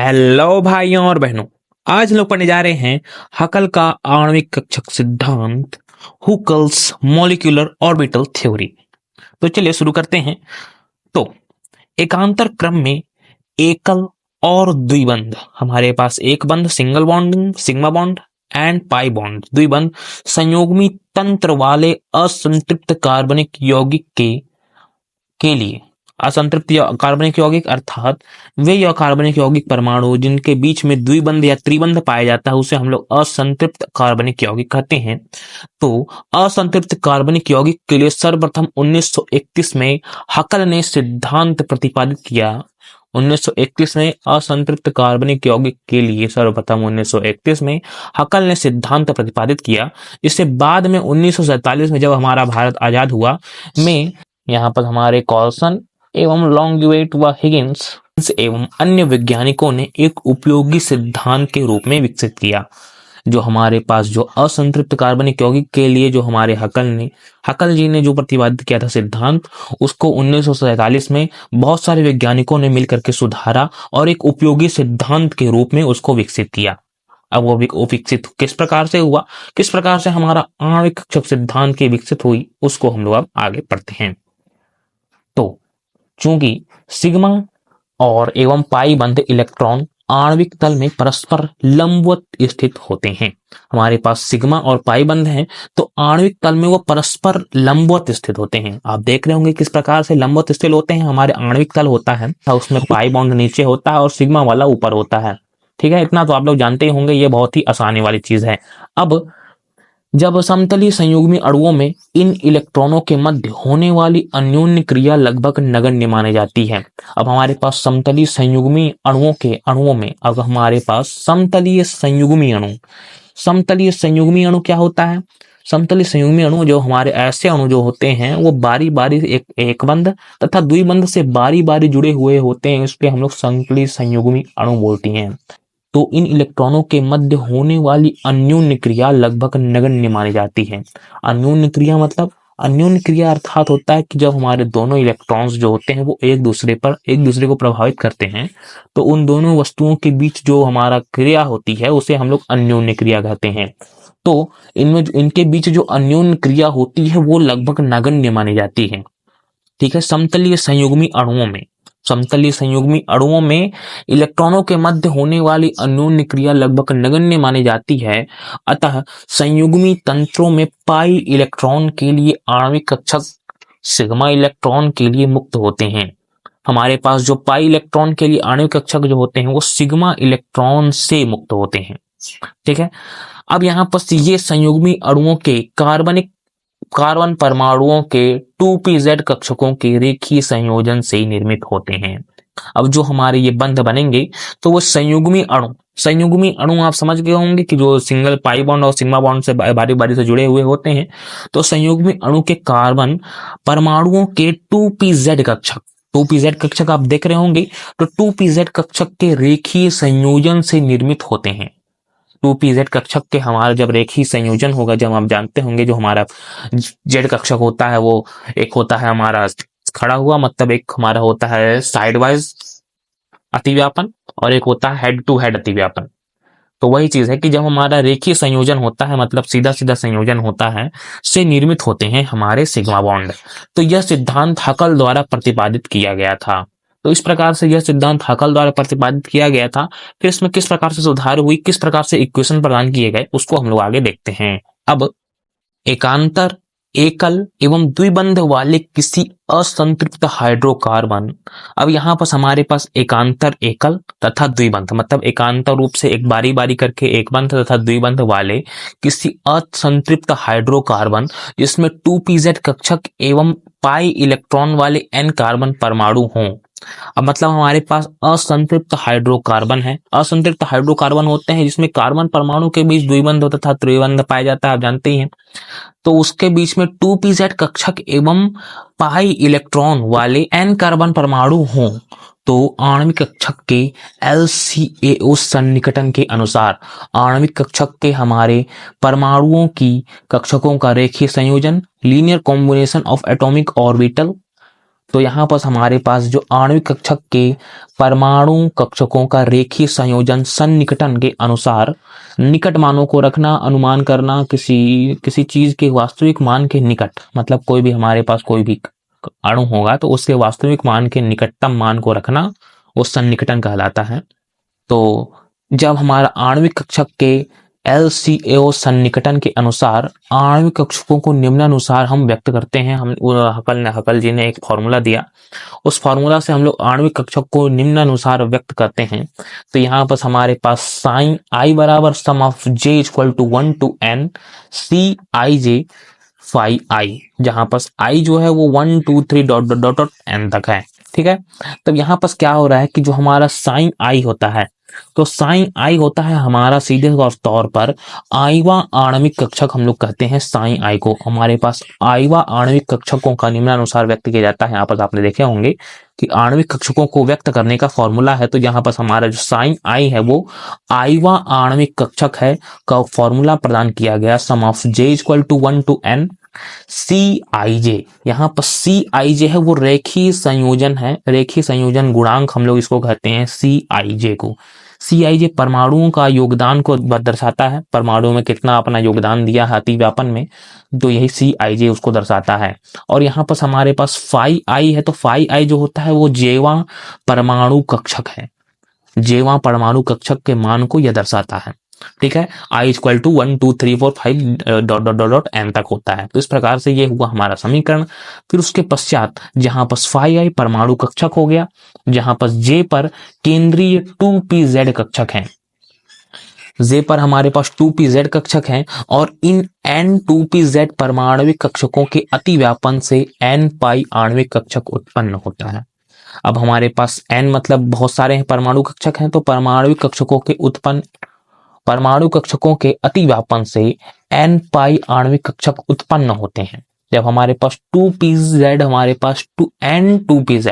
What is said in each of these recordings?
Hello भाइयों और बहनों। आज हम लोग पढ़ने जा रहे हैं हकल का आणविक कक्षक सिद्धांत, हुकल्स मॉलिक्यूलर ऑर्बिटल थ्योरी। तो चलिए शुरू करते हैं। तो एकांतर क्रम में एकल और द्विबंध, हमारे पास एक बंध single bonding sigma bond and pi bond, द्विबंध संयोगमी तंत्र वाले असंतृप्त कार्बनिक यौगिक के लिए असंतृप्त कार्बनिक यौगिक अर्थात वे कार्बनिक यौगिक परमाणु जिनके बीच में द्विबंध या त्रिबंध पाया जाता है उसे हम लोग असंतृप्त कार्बनिक यौगिक कहते हैं। तो असंतृप्त कार्बनिक यौगिक के लिए सर्वप्रथम 1931 में हकल ने सिद्धांत प्रतिपादित किया। 1931 में असंतृप्त कार्बनिक यौगिक के लिए सर्वप्रथम 1931 में हकल ने सिद्धांत प्रतिपादित किया। इससे बाद में 1947 में जब हमारा भारत आजाद हुआ में यहाँ पर हमारे कॉल्सन एवं लॉन्गुएट व हिगिंस एवं अन्य वैज्ञानिकों ने एक उपयोगी सिद्धांत के रूप में विकसित किया। जो हमारे पास जो असंतृप्त कार्बनिक यौगिक के लिए जो हमारे हकल जी ने जो प्रतिपादित किया था सिद्धांत, उसको 1947 में बहुत सारे वैज्ञानिकों ने मिलकर के सुधारा और एक उपयोगी सिद्धांत के रूप में उसको विकसित किया। अब वो विकसित किस प्रकार से हुआ, किस प्रकार से हमारा आणविक कक्षक सिद्धांत की विकसित हुई, उसको हम लोग अब आगे पढ़ते हैं। तो चूंकि सिग्मा और एवं पाई बंध इलेक्ट्रॉन आणविक तल में परस्पर लंबवत स्थित होते हैं। हमारे पास सिग्मा और पाई बंध हैं तो आणविक तल में वो परस्पर लंबवत स्थित होते हैं। आप देख रहे होंगे किस प्रकार से लंबवत स्थित होते हैं। हमारे आणविक तल होता है उसमें पाई बॉन्ड नीचे होता है और सिग्मा वाला ऊपर होता है। ठीक है, इतना तो आप लोग जानते ही होंगे, ये बहुत ही आसानी वाली चीज है। अब जब समतलीय संयुग्मी अणुओं में इन इलेक्ट्रॉनों के मध्य होने वाली अन्योन्य क्रिया लगभग नगण्य मानी जाती है। अब हमारे पास समतलीय संयुग्मी अणुओं में अब हमारे पास समतलीय संयुग्मी अणु क्या होता है? समतलीय संयुग्मी अणु जो हमारे ऐसे अणु जो होते हैं वो बारी बारी एक बंध तथा द्विबंध से बारी बारी जुड़े हुए होते हैं, इसके हम लोग समतलीय संयुग्मी अणु बोलते हैं। तो इन इलेक्ट्रॉनों के मध्य होने वाली अन्योन्य क्रिया लगभग नगण्य मानी जाती है। अन्योन्य क्रिया मतलब अन्योन्य क्रिया अर्थात होता है कि जब हमारे दोनों इलेक्ट्रॉन्स जो होते हैं वो एक दूसरे को प्रभावित करते हैं तो उन दोनों वस्तुओं के बीच जो हमारा क्रिया होती है उसे हम लोग अन्योन्य क्रिया कहते हैं। तो इनमें इनके बीच जो अन्योन्य क्रिया होती है वो लगभग नगण्य मानी जाती है। ठीक है, समतलीय संयुग्मी अणुओं में इलेक्ट्रॉनों के मध्य होने वाली अन्योन्य क्रिया लगभग नगण्य मानी जाती है। अतः संयुग्मी तंत्रों में पाई इलेक्ट्रॉन के लिए आणविक कक्षक सिग्मा इलेक्ट्रॉन के लिए मुक्त होते हैं। हमारे पास जो पाई इलेक्ट्रॉन के लिए आणविक कक्षक जो होते हैं वो सिग्मा इलेक्ट्रॉन से मुक्त होते हैं। ठीक है, अब यहाँ पर ये संयुग्मी अणुओं के कार्बन परमाणुओं के 2pz कक्षकों के रेखीय संयोजन से निर्मित होते हैं। अब जो हमारे ये बंध बनेंगे तो वो संयुग्मी अणु आप समझ गए होंगे कि जो सिंगल पाई बॉन्ड और सिग्मा बॉन्ड से बारी बारी से जुड़े हुए होते हैं। तो संयुग्मी अणु के कार्बन परमाणुओं के 2pz कक्षक आप देख रहे होंगे, तो 2pz कक्षक के रेखीय संयोजन से निर्मित होते हैं। 2pz कक्षक के हमारा जब रेखीय संयोजन होगा, जब आप जानते होंगे जो हमारा z कक्षक होता है वो एक होता है हमारा खड़ा हुआ, मतलब एक हमारा होता है साइड वाइज अतिव्यापन और एक होता है हेड टू हेड अतिव्यापन। तो वही चीज है कि जब हमारा रेखीय संयोजन होता है मतलब सीधा सीधा संयोजन होता है से निर्मित होते हैं हमारे सिग्मा बॉन्ड। तो यह सिद्धांत हकल द्वारा प्रतिपादित किया गया था। तो इस प्रकार से यह सिद्धांत हकल द्वारा प्रतिपादित किया गया था। फिर इसमें किस प्रकार से सुधार हुई, किस प्रकार से इक्वेशन प्रदान किए गए, उसको हम लोग आगे देखते हैं। अब एकांतर एकल एवं द्विबंध वाले किसी असंतृप्त हाइड्रोकार्बन, अब यहाँ पर हमारे पास एकांतर एकल तथा द्विबंध मतलब एकांतर रूप से एक बारी बारी करके एक बंध तथा द्विबंध वाले किसी असंतृप्त हाइड्रोकार्बन जिसमें 2pz कक्षक एवं पाई इलेक्ट्रॉन वाले n कार्बन परमाणु हों। अब मतलब हमारे पास असंतृप्त हाइड्रोकार्बन है। असंतृप्त हाइड्रोकार्बन होते हैं जिसमें कार्बन परमाणु के बीच द्विबंध तथा त्रिबंध पाया जाता है, आप जानते ही हैं। तो उसके बीच में 2pz कक्षक एवं पाई इलेक्ट्रॉन वाले n कार्बन परमाणु हों तो आणविक कक्षक के LCAO सन्निकटन के अनुसार आणविक कक्षक के हमारे परमाणुओं की कक्षकों का रेखीय संयोजन linear combination of atomic orbital तो यहाँ पर हमारे पास जो आणविक कक्षक के परमाणु कक्षकों का रेखीय संयोजन सन्निकटन के अनुसार निकट मानों को रखना, अनुमान करना किसी चीज के वास्तविक मान के निकट, मतलब कोई भी हमारे पास कोई भी अणु होगा तो उसके वास्तविक मान के निकटतम मान को रखना, वो सन्निकटन कहलाता है। तो जब हमारा आणविक कक्षक के LCO सन्निकटन के अनुसार आणविक कक्षकों को निम्नानुसार हम व्यक्त करते हैं। हम हकल जी ने एक फॉर्मूला दिया, उस फॉर्मूला से हम लोग आणविक कक्षक को निम्नानुसार व्यक्त करते हैं। तो यहाँ पर हमारे पास साइन आई बराबर sum of j equal to 1 to n C i j phi i, जहां पर आई जो है वो 1 2 3 dot dot dot dot n तक है। ठीक है, तब यहाँ पर क्या हो रहा है कि जो हमारा साइन आई होता है, तो साइन आई होता है हमारा सीधे तौर पर आईवा आणविक कक्षक हम लोग कहते हैं साइन आई को। हमारे पास आईवा आणविक कक्षकों का निम्नानुसार व्यक्त किया जाता है। यहाँ पर आपने देखे होंगे कि आणविक कक्षकों को व्यक्त करने का फॉर्मूला है, तो यहाँ पर हमारा जो साइन आई है वो आईवा आणविक कक्षक है का फॉर्मूला प्रदान किया गया, sum of j equal to 1 to n C i j. यहाँ पर सी आई जे है वो रेखीय संयोजन है, रेखीय संयोजन गुणांक हम लोग इसको कहते हैं सी आई जे को। सी आई जे परमाणुओं का योगदान को दर्शाता है, परमाणु में कितना अपना योगदान दिया है अतिव्यापन में, तो यही सी आई जे उसको दर्शाता है। और यहाँ पर हमारे पास फाई आई है, तो फाई आई जो होता है वो जेवा परमाणु कक्षक है, जेवा परमाणु कक्षक के मान को यह दर्शाता है। ठीक है, i equal to 1 2 3 4 5 dot dot dot dot n तक होता है। तो इस प्रकार से ये हुआ हमारा समीकरण। फिर उसके पश्चात जहां पर फाई आई परमाणु कक्षक हो गया, जहां पर जे पर केंद्रीय 2pz कक्षक है, जे पर हमारे पास 2pz कक्षक हैं, और इन n 2pz परमाणविक कक्षकों के अतिव्यापन से n पाई आणविक कक्षक उत्पन्न होता है। अब हमारे पास n मतलब बहुत सारे परमाणु कक्षक हैं, तो परमाणविक कक्षकों के परमाणु कक्षकों के अतिव्यापन से n पाई आणविक कक्षक उत्पन्न होते हैं। जब हमारे पास 2pz हमारे पास n2pz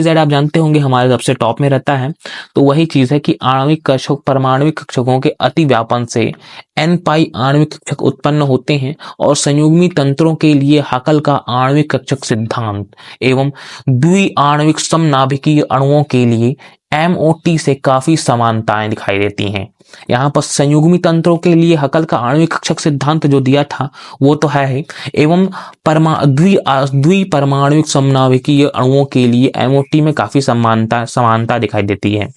आप जानते होंगे हमारे सबसे टॉप में रहता है, तो वही चीज है कि आणविक कक्षक परमाणविक कक्षकों के अतिव्यापन से n पाई आणविक कक्षक उत्पन्न होते हैं। और संयुग्मी तंत्रों के लिए हकल का आणविक कक्षक सिद्धांत एवं द्विआण्विक समनाभिकीय अणुओं के लिए MOT से काफी समानताएं दिखाई देती हैं। यहाँ पर संयुग्मी तंत्रों के लिए हकल का आणविक कक्षक सिद्धांत जो दिया था वो तो है ही, एवं द्विपरमाणुक समनाभिकीय अणुओं के लिए MOT में काफी समानता दिखाई देती है।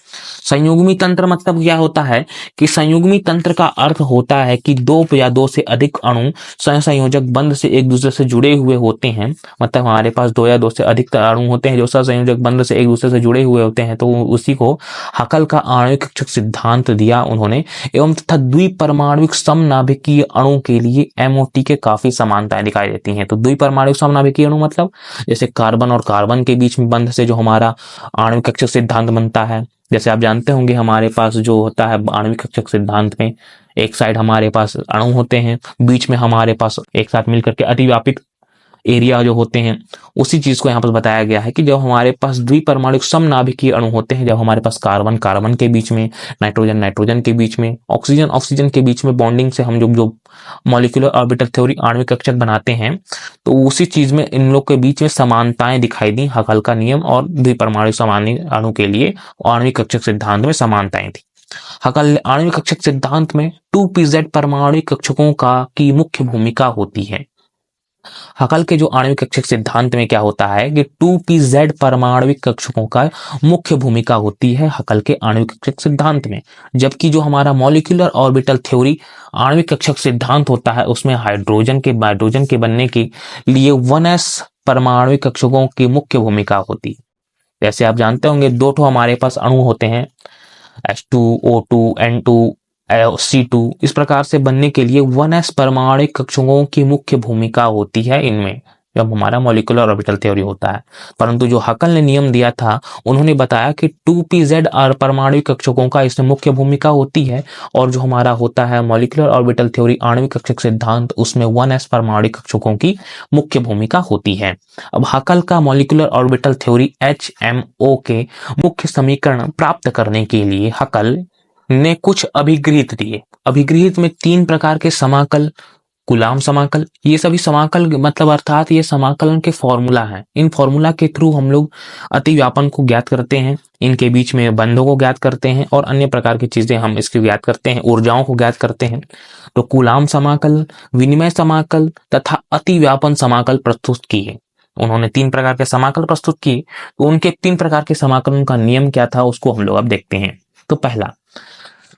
संयुग्मी तंत्र मतलब क्या होता है कि संयुग्मी तंत्र का अर्थ होता है कि दो या दो से अधिक अणु सहसंयोजक बंध से एक दूसरे से जुड़े हुए होते हैं। मतलब हमारे पास दो या दो से अधिक अणु होते हैं जो सहसंयोजक बंध से एक दूसरे से जुड़े हुए होते हैं, तो उसी को हकल का आणविक कक्षक सिद्धांत दिया उन्होंने। एवं तथा द्विपरमाणुक समनाभिकीय अणु के लिए MOT के काफी समानताएं दिखाई देती हैं। तो द्विपरमाणुक समनाभिकीय अणु मतलब जैसे कार्बन और कार्बन के बीच में बंध से जो हमारा आणविक कक्षक सिद्धांत बनता है। जैसे आप जानते होंगे हमारे पास जो होता है आणविक कक्षक सिद्धांत में, एक साइड हमारे पास अणु होते हैं, बीच में हमारे पास एक साथ मिलकर के अतिव्यापक एरिया जो होते हैं, उसी चीज को यहाँ पर बताया गया है कि जब हमारे पास द्विपरमाणुक समनाभिकीय अणु होते हैं, जब हमारे पास कार्बन कार्बन के बीच में, नाइट्रोजन नाइट्रोजन के बीच में, ऑक्सीजन ऑक्सीजन के बीच में बॉन्डिंग से हम जो मॉलिक्यूलर ऑर्बिटल थ्योरी आणविक कक्षक बनाते हैं, तो उसी चीज में इन लोग के बीच में समानताएं दिखाई दी। हकल का नियम और द्विपरमाणुक सामान्य अणु के लिए आणविक कक्षक सिद्धांत में समानताएं थी। हकल आणविक कक्षक सिद्धांत में 2pz परमाणुक कक्षकों की मुख्य भूमिका होती है। हकल के जो आणविक कक्षक सिद्धांत में क्या होता है कि 2pz परमाणविक कक्षकों का मुख्य भूमिका होती है हकल के आणविक कक्षक सिद्धांत में, जबकि जो हमारा मॉलिक्यूलर ऑर्बिटल थ्योरी आणविक कक्षक सिद्धांत होता है उसमें हाइड्रोजन के बनने के लिए 1s परमाणविक कक्षकों की मुख्य भूमिका होती है। जैसे आप जानते होंगे दो ठो हमारे पास अणु होते हैं H2O2 N2 C2, इस प्रकार से बनने के लिए 1s परमाणुक कक्षकों की मुख्य भूमिका होती है इनमें, जब हमारा मॉलिक्यूलर ऑर्बिटल थ्योरी होता है। परंतु जो हकल ने नियम दिया था उन्होंने बताया कि 2pz परमाणुक कक्षकों का इसमें मुख्य भूमिका होती है, और जो हमारा होता है मॉलिक्यूलर ऑर्बिटल थ्योरी आणविक कक्षक सिद्धांत उसमें 1s परमाणुक कक्षकों की मुख्य भूमिका होती है। अब हकल का मॉलिक्यूलर ऑर्बिटल थ्योरी HMO के मुख्य समीकरण प्राप्त करने के लिए हकल ने कुछ अभिगृहित दिए। अभिगृहित में 3 प्रकार के समाकल कूलाम समाकल, ये सभी समाकल मतलब अर्थात ये समाकलन के फॉर्मूला हैं। इन फॉर्मूला के थ्रू हम लोग अतिव्यापन को ज्ञात करते हैं, इनके बीच में बंधों को ज्ञात करते हैं और अन्य प्रकार की चीजें हम इसकी ज्ञात करते हैं, ऊर्जाओं को ज्ञात करते हैं। तो कूलाम समाकल, विनिमय समाकल तथा अतिव्यापन समाकल प्रस्तुत किए। उन्होंने 3 प्रकार के समाकल प्रस्तुत किए। तो उनके 3 प्रकार के समाकलन का नियम क्या था उसको हम लोग अब देखते हैं। तो पहला,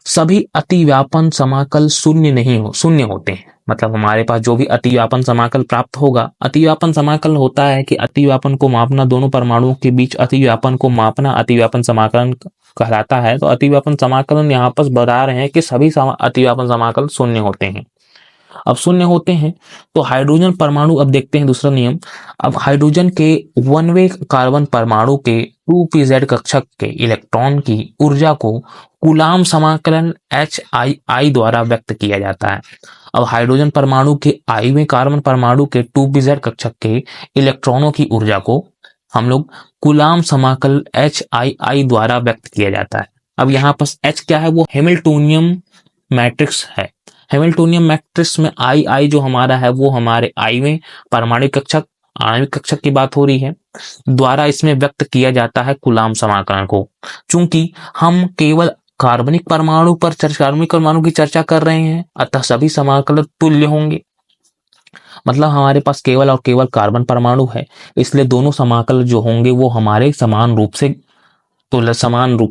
सभी अतिव्यापन समाकल शून्य होते हैं। मतलब हमारे पास जो भी अतिव्यापन समाकल प्राप्त होगा, अतिव्यापन समाकल होता है कि अतिव्यापन को मापना, दोनों परमाणुओं के बीच अतिव्यापन को मापना अतिव्यापन समाकलन कहलाता है। तो अतिव्यापन समाकलन यहाँ पर बता रहे हैं कि सभी अतिव्यापन समाकल शून्य होते हैं। अब शून्य होते हैं तो हाइड्रोजन परमाणु, अब देखते हैं दूसरा नियम। अब हाइड्रोजन के 1वें कार्बन परमाणु के 2pz कक्षक के इलेक्ट्रॉन की ऊर्जा को कूलाम समाकलन HII द्वारा व्यक्त किया जाता है। अब हाइड्रोजन परमाणु के iवें कार्बन परमाणु के 2pz कक्षक के इलेक्ट्रॉनों की ऊर्जा को हम लोग कूलाम समाकल HII द्वारा व्यक्त किया जाता है। अब यहाँ पर H क्या है, वो हैमिल्टोनियम मैट्रिक्स है। हैमिल्टोनियम मैट्रिक्स में आई जो हमारा है वो हमारे आईवें परमाणु कक्षक, आणविक कक्षक की बात हो रही है, द्वारा इसमें व्यक्त किया जाता है कूलाम समाकलन को। चूंकि हम केवल कार्बनिक परमाणु की चर्चा कर रहे हैं, अतः सभी समाकलन तुल्य होंगे। मतलब हमारे पास केवल और केवल कार्बन परमाणु है, इसलिए दोनों समाकल जो होंगे वो हमारे समान रूप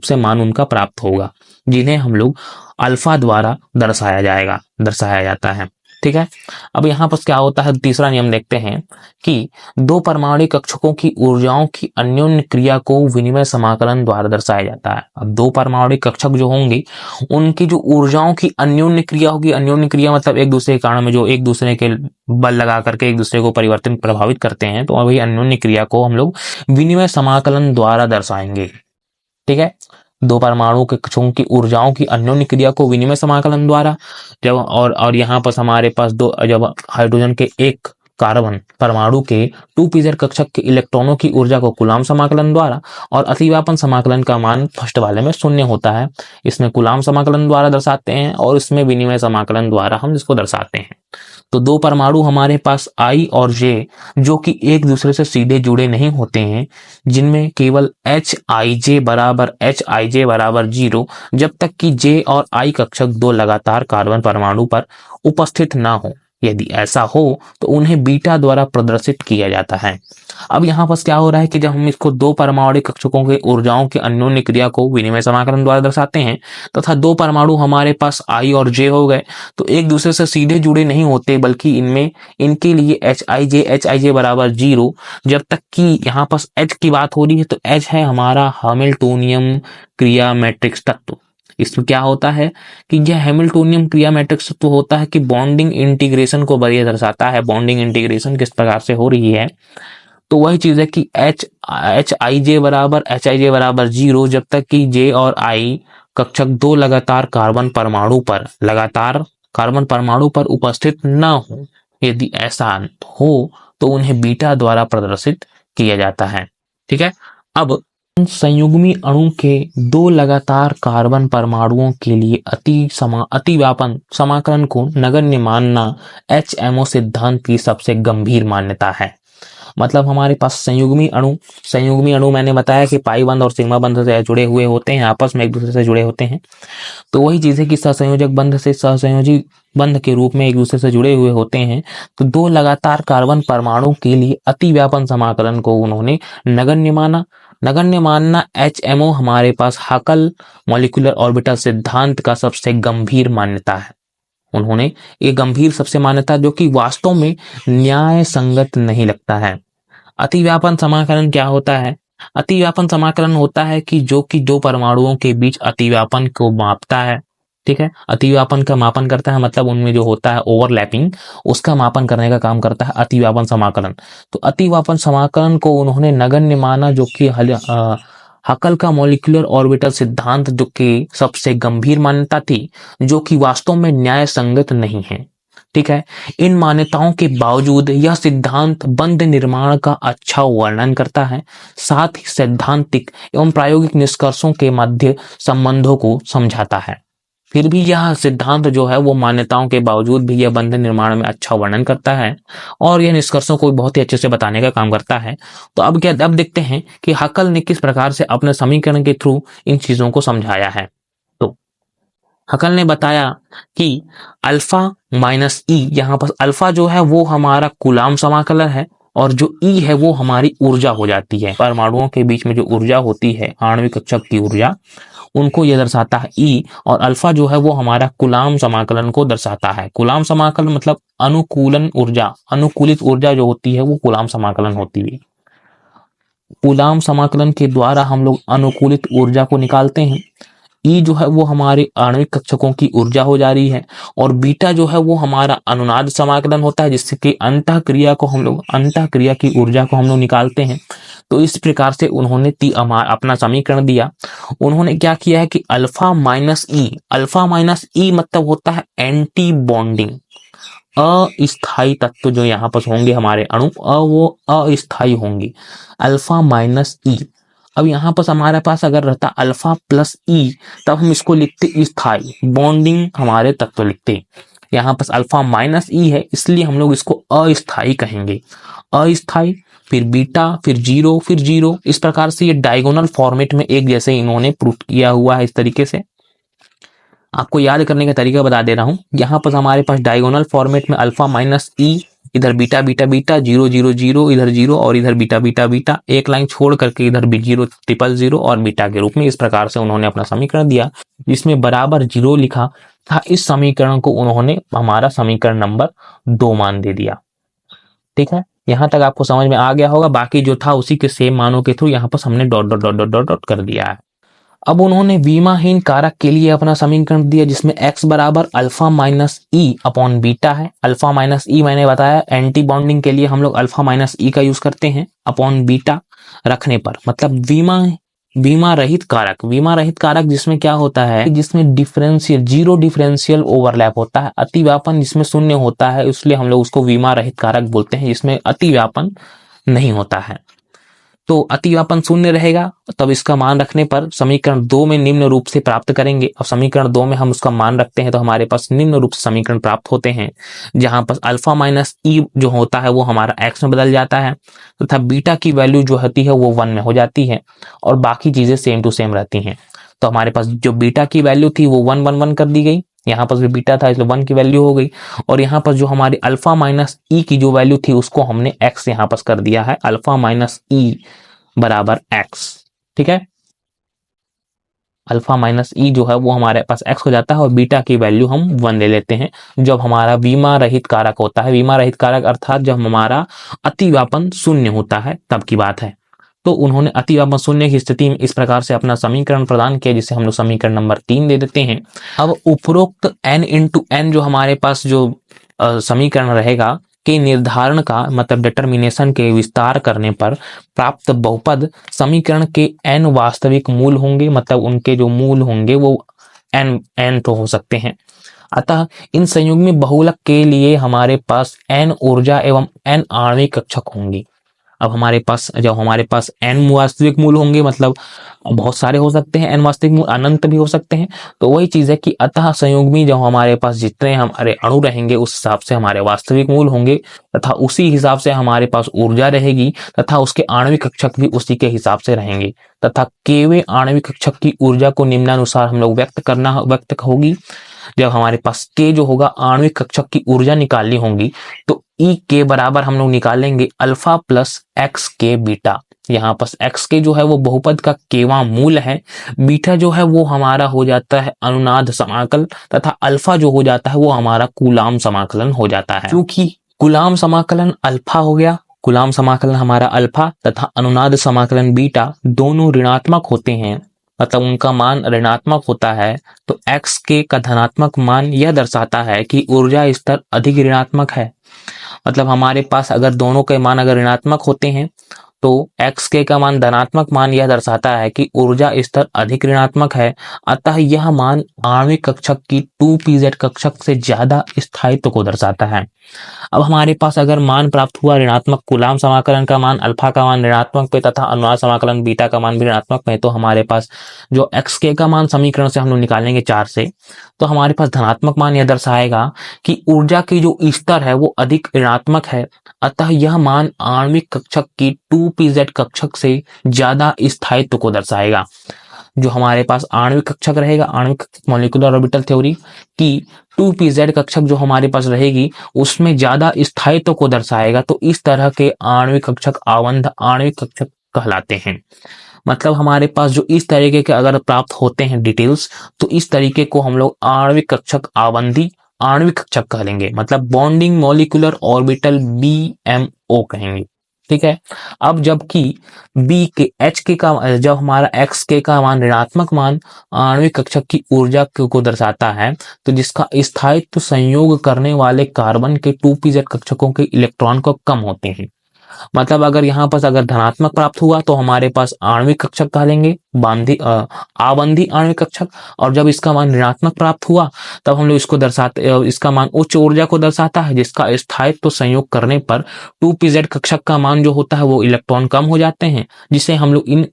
से मान उनका प्राप्त होगा, जिन्हें हम लोग अल्फा द्वारा दर्शाया जाता है। ठीक है। अब यहाँ पर क्या होता है, तीसरा नियम देखते हैं कि दो परमाणु कक्षकों की ऊर्जाओं की अन्योन्य क्रिया को विनिमय समाकलन द्वारा दर्शाया जाता है। अब दो परमाणु कक्षक जो होंगे उनकी जो ऊर्जाओं की अन्योन्य क्रिया होगी, अन्योन्य क्रिया मतलब एक दूसरे के कारण में जो एक दूसरे के बल लगा करके एक दूसरे को प्रभावित करते हैं, तो वही अन्योन्य क्रिया को हम लोग विनिमय समाकलन द्वारा दर्शाएंगे। ठीक है। दो परमाणु के कक्षकों की ऊर्जाओं की अन्योन्य क्रिया को विनिमय समाकलन द्वारा, जब और यहाँ पर हमारे पास जब हाइड्रोजन के एक कार्बन परमाणु के 2pz कक्षक के इलेक्ट्रॉनों की ऊर्जा को कूलाम समाकलन द्वारा, और अतिव्यापन समाकलन का मान फर्स्ट वाले में शून्य होता है, इसमें कूलाम समाकलन द्वारा दर्शाते हैं और इसमें विनिमय समाकलन द्वारा हम इसको दर्शाते हैं। तो दो परमाणु हमारे पास I और J जो कि एक दूसरे से सीधे जुड़े नहीं होते हैं, जिनमें केवल HIJ बराबर 0 जब तक कि J और I कक्षक दो लगातार कार्बन परमाणु पर उपस्थित ना हो। यदि ऐसा हो तो उन्हें बीटा द्वारा प्रदर्शित किया जाता है। अब यहाँ पर क्या हो रहा है कि जब हम इसको दो परमाणु कक्षकों के ऊर्जाओं की अन्योन्य क्रिया को विनिमय समाकलन द्वारा दर्शाते हैं तथा दो परमाणु हमारे पास I और J हो गए, तो एक दूसरे से सीधे जुड़े नहीं होते, बल्कि इनके लिए HIJ बराबर 0 जब तक कि यहाँ पर H की बात हो रही है, तो H है हमारा हैमिल्टोनियम क्रिया मैट्रिक्स तत्व। इसमें क्या होता है कि यह हैमिल्टोनियम क्रिया मैट्रिक्स तो होता है कि बॉन्डिंग इंटीग्रेशन को बढ़िया दर्शाता है। बॉन्डिंग इंटीग्रेशन किस प्रकार से हो रही है, तो वही चीज है कि HIJ बराबर 0 जब तक कि J और I कक्षक दो लगातार कार्बन परमाणु पर उपस्थित न हो। यदि ऐसा हो तो उन्हें बीटा द्वारा प्रदर्शित किया जाता है। ठीक है। अब संयुग्मी अणु के दो लगातार कार्बन परमाणुओं के लिए अतिव्यापन समाकलन को नगण्य मानना HMO सिद्धांत की सबसे गंभीर मान्यता है। मतलब हमारे पास संयुग्मी अणु मैंने बताया कि पाई बंध और सिग्मा बंध से जुड़े हुए होते हैं, आपस में एक दूसरे से जुड़े होते हैं। तो वही चीज है कि सहसंयोजक बंध से सहसंयोजी बंध के रूप में एक दूसरे से जुड़े हुए होते हैं। तो दो लगातार कार्बन परमाणु के लिए अतिव्यापन समाकलन को उन्होंने नगण्य मानना HMO हमारे पास हाकल मॉलिक्यूलर ऑर्बिटल सिद्धांत का सबसे गंभीर मान्यता है। उन्होंने ये गंभीर सबसे मान्यता जो कि वास्तव में न्याय संगत नहीं लगता है। अतिव्यापन समाकलन क्या होता है? अतिव्यापन समाकलन होता है कि जो कि दो परमाणुओं के बीच अतिव्यापन को मापता है। ठीक है। अतिव्यापन का मापन करता है, मतलब उनमें जो होता है ओवरलैपिंग, उसका मापन करने का काम करता है अतिव्यापन समाकलन। तो अतिव्यापन समाकलन को उन्होंने नगण्य माना, जो कि हकल का मॉलिक्यूलर ऑर्बिटल सिद्धांत जो कि सबसे गंभीर मान्यता थी, जो कि वास्तव में न्याय संगत नहीं है। ठीक है। इन मान्यताओं के बावजूद यह सिद्धांत बंध निर्माण का अच्छा वर्णन करता है, साथ ही सैद्धांतिक एवं प्रायोगिक निष्कर्षों के मध्य संबंधों को समझाता है। फिर भी यह सिद्धांत जो है वो मान्यताओं के बावजूद भी यह बंधन निर्माण में अच्छा वर्णन करता है और यह निष्कर्षों को बहुत ही अच्छे से बताने का काम करता है। तो अब देखते हैं कि हकल ने किस प्रकार से अपने समीकरण के थ्रू इन चीजों को समझाया है। तो हकल ने बताया कि अल्फा माइनस ई, यहाँ पर अल्फा जो है वो हमारा कूलाम समाकलन है और जो ई है वो हमारी ऊर्जा हो जाती है। परमाणुओं के बीच में जो ऊर्जा होती है, आणविक कक्षक की ऊर्जा, उनको यह दर्शाता है ई, और अल्फा जो है वो हमारा कूलाम समाकलन को दर्शाता है। कूलाम समाकलन मतलब अनुकूलन ऊर्जा, अनुकूलित ऊर्जा जो होती है वो कूलाम समाकलन होती है। कूलाम समाकलन के द्वारा हम लोग अनुकूलित ऊर्जा को निकालते हैं। ई जो है वो हमारे आणविक कक्षकों की ऊर्जा हो जा रही है और बीटा जो है वो हमारा अनुनाद समाकलन होता है, जिससे कि अंतः क्रिया की ऊर्जा को हम लोग निकालते हैं। तो इस प्रकार से उन्होंने अपना समीकरण दिया। उन्होंने क्या किया है कि अल्फा माइनस ई मतलब होता है एंटी बॉन्डिंग, अस्थाई तत्व जो यहाँ पर होंगे हमारे अणु, वो अस्थाई होंगे, अल्फा माइनस ई। अब यहाँ पर हमारे पास अगर रहता अल्फा प्लस ई, तब हम इसको लिखते स्थाई, बॉन्डिंग हमारे तत्व लिखते। यहाँ पर अल्फा माइनस ई है, इसलिए हम लोग इसको अस्थाई कहेंगे, अस्थाई, फिर बीटा, फिर जीरो। इस प्रकार से ये डायगोनल फॉर्मेट में एक जैसे इन्होंने प्रूफ किया हुआ है। इस तरीके से आपको याद करने का तरीका बता दे रहा हूं। यहाँ पर हमारे पास डायगोनल फॉर्मेट में अल्फा माइनस ई, इधर beta beta beta, zero zero zero, इधर जीरो और इधर बीटा बीटा बीटा, एक लाइन छोड़ करके इधर भी जीरो ट्रिपल जीरो और बीटा के रूप में। इस प्रकार से उन्होंने अपना समीकरण दिया जिसमें बराबर जीरो लिखा था। इस समीकरण को उन्होंने हमारा समीकरण नंबर 2 मान दे दिया। ठीक है, यहां तक आपको समझ में आ गया होगा। बाकी जो था उसी के सेम मानों के थ्रू यहाँ पर हमने dot dot dot dot dot dot कर दिया है। अब उन्होंने विमाहीन कारक के लिए अपना समीकरण दिया जिसमें x बराबर अल्फा माइनस ई अपॉन बीटा है। अल्फा माइनस ई मैंने बताया एंटी बॉन्डिंग के लिए हम लोग अल्फा माइनस ई का यूज करते हैं अपॉन बीटा रखने पर, मतलब विमा रहित कारक जिसमें क्या होता है, जिसमें जीरो डिफरेंशियल ओवरलैप होता है, अतिव्यापन जिसमें शून्य होता है, इसलिए हम लोग उसको विमा रहित कारक बोलते हैं, जिसमें अतिव्यापन नहीं होता है। तो अतिव्यापन शून्य रहेगा, तब इसका मान रखने पर समीकरण 2 में निम्न रूप से प्राप्त करेंगे। अब समीकरण 2 में हम उसका मान रखते हैं तो हमारे पास निम्न रूप से समीकरण प्राप्त होते हैं, जहां पर अल्फा माइनस ई जो होता है वो हमारा एक्स में बदल जाता है तथा बीटा की वैल्यू जो होती है वो 1 में हो जाती है और बाकी चीजें सेम टू सेम रहती हैं। तो हमारे पास जो बीटा की वैल्यू थी वो 1 1 1 कर दी गई, यहाँ पर भी बीटा था इसलिए 1 की वैल्यू हो गई, और यहाँ पर जो हमारी अल्फा माइनस ई की जो वैल्यू थी उसको हमने एक्स यहाँ पर कर दिया है, अल्फा माइनस ई बराबर एक्स। ठीक है, अल्फा माइनस ई जो है वो हमारे पास एक्स हो जाता है और बीटा की वैल्यू हम 1 ले लेते हैं जब हमारा विमा रहित कारक होता है। विमा रहित कारक अर्थात जब हमारा अतिव्यापन शून्य होता है तब की बात है। तो उन्होंने अतिव्यापन शून्य की स्थिति में इस प्रकार से अपना समीकरण प्रदान किया जिसे हम लोग समीकरण नंबर 3 दे देते हैं। अब उपरोक्त n इंटू एन जो हमारे पास जो समीकरण रहेगा के निर्धारण का मतलब डिटर्मिनेशन के विस्तार करने पर प्राप्त बहुपद समीकरण के n वास्तविक मूल होंगे, मतलब उनके जो मूल होंगे वो n तो हो सकते हैं। अतः इन संयुग्मी बहुलक के लिए हमारे पास n ऊर्जा एवं n आणविक कक्षक होंगी। अब जब हमारे पास n वास्तविक मूल होंगे, मतलब बहुत सारे हो सकते हैं, n वास्तविक मूल अनंत भी हो सकते हैं, तो वही चीज है कि अतः संयुग्मी जब हमारे पास जितने हमारे अणु रहेंगे उस हिसाब से हमारे वास्तविक मूल होंगे तथा उसी हिसाब से हमारे पास ऊर्जा रहेगी तथा उसके आणविक कक्षक भी उसी के हिसाब से रहेंगे तथा केवल आणविक कक्षक की ऊर्जा को निम्नानुसार हम लोग व्यक्त होगी। जब हमारे पास के जो होगा आणविक कक्षक की ऊर्जा निकालनी होगी तो ई के बराबर हम लोग निकालेंगे अल्फा प्लस एक्स के बीटा। यहाँ पर एक्स के जो है वो बहुपद का केवा मूल है, बीटा जो है वो हमारा हो जाता है अनुनाद समाकल तथा अल्फा जो हो जाता है वो हमारा कूलाम समाकलन हो जाता है। क्योंकि कूलाम समाकलन अल्फा हो गया, कूलाम समाकलन हमारा अल्फा तथा अनुनाद समाकलन बीटा दोनों ऋणात्मक होते हैं, मतलब उनका मान ऋणात्मक होता है, तो एक्स के का धनात्मक मान यह दर्शाता है कि ऊर्जा स्तर अधिक ऋणात्मक है। मतलब हमारे पास अगर दोनों के मान अगर ऋणात्मक होते हैं तो xk का मान धनात्मक मान यह दर्शाता है कि ऊर्जा स्तर अधिक ऋणात्मक है, अतः यह मान आणविक कक्षक की 2pz कक्षक से ज्यादा स्थायित्व को दर्शाता है। अब हमारे पास अगर मान प्राप्त हुआ ऋणात्मक, कूलाम समाकलन का मान अल्फा का मान ऋणात्मक पे तथा अनुनाद समाकलन बीटा का मान भी ऋणात्मक में, तो हमारे पास जो xk का मान समीकरण से हम लोग निकालेंगे 4 से, तो हमारे पास धनात्मक मान यह दर्शाएगा कि ऊर्जा की जो स्तर है वो अधिक ऋणात्मक है, अतः यह मान आणविक कक्षक की 2pz कक्षक से ज्यादा स्थायित्व को दर्शाएगा। जो हमारे पास आणविक कक्षक रहेगा, आणविक मॉलिक्यूलर ऑर्बिटल थ्योरी की 2pz कक्षक जो हमारे पास रहेगी उसमें ज्यादा स्थायित्व को दर्शाएगा, तो इस तरह के आणविक कक्षक आबंध आणविक कक्षक कहलाते हैं। मतलब हमारे पास जो इस तरीके के अगर प्राप्त होते हैं डिटेल्स, तो इस तरीके को हम लोग आणविक कक्षक आबंधी आणविक कक्षक कह लेंगे, मतलब बॉन्डिंग मॉलिक्यूलर ऑर्बिटल BMO कहेंगे। ठीक है। अब जबकि बी के एच के का जब हमारा एक्स के का मान ऋणात्मक मान आणविक कक्षक की ऊर्जा को दर्शाता है, तो जिसका स्थायित्व संयोग करने वाले कार्बन के 2pz कक्षकों के इलेक्ट्रॉन को कम होते हैं। मतलब अगर यहाँ पर अगर धनात्मक प्राप्त हुआ तो हमारे पास आणविक कक्षक कह लेंगे, आबंधी आणविक कक्षक, और जब इसका मान ऋणात्मक प्राप्त हुआ तब हम लोग इसको दर्शाते, इसका मान उच्च ऊर्जा को दर्शाता है, जिसका स्थायित्व संयोग करने पर 2pz कक्षक का मान जो होता है वो इलेक्ट्रॉन कम हो जाते हैं, जिसे हम लोग इन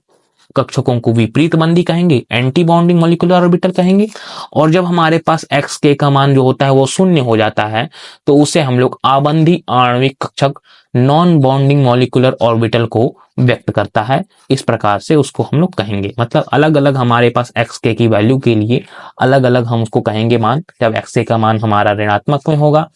कक्षकों को विपरीत बंदी कहेंगे, एंटी बॉन्डिंग मॉलिक्यूलर ऑर्बिटल कहेंगे। और जब हमारे पास xk का मान जो होता है वो शून्य हो जाता है, तो उसे हम लोग आबंधी आणविक कक्षक नॉन बॉन्डिंग मॉलिक्यूलर ऑर्बिटल को व्यक्त करता है। इस प्रकार से उसको हम लोग कहेंगे, मतलब अलग अलग हमारे पास xk की वैल्यू के लिए अलग अलग हम उसको कहेंगे मान। जब xk का मान हमारा ऋणात्मक में होगा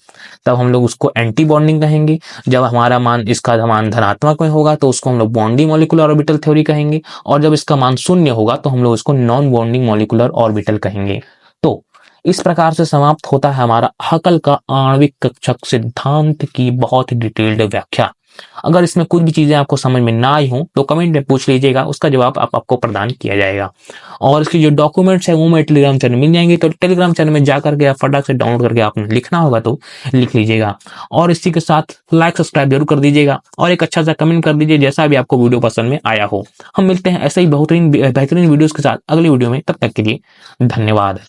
तब हम लोग उसको एंटी बॉन्डिंग कहेंगे, जब हमारा मान इसका मान धनात्मक में होगा तो उसको हम लोग बॉन्डिंग मॉलिक्यूलर ऑर्बिटल थ्योरी कहेंगे, और जब इसका मान शून्य होगा तो हम लोग इसको नॉन बॉन्डिंग मॉलिक्यूलर ऑर्बिटल कहेंगे। तो इस प्रकार से समाप्त होता है हमारा हाकल का आणविक कक्षक सिद्धांत की बहुत डिटेल्ड व्याख्या। अगर इसमें कुछ भी चीजें आपको समझ में ना आई हो तो कमेंट में पूछ लीजिएगा, उसका जवाब आपको प्रदान किया जाएगा। और इसकी जो डॉक्यूमेंट्स है वो मेरे टेलीग्राम चैनल मिल जाएंगे, तो टेलीग्राम चैनल में जाकर के आप फटाक से डाउनलोड करके आपने लिखना होगा तो लिख लीजिएगा। और इसी के साथ लाइक सब्सक्राइब जरूर कर दीजिएगा और एक अच्छा सा कमेंट कर दीजिए जैसा भी आपको वीडियो पसंद में आया हो। हम मिलते हैं ऐसे ही बेहतरीन वीडियोस के साथ अगली वीडियो में, तब तक के लिए धन्यवाद।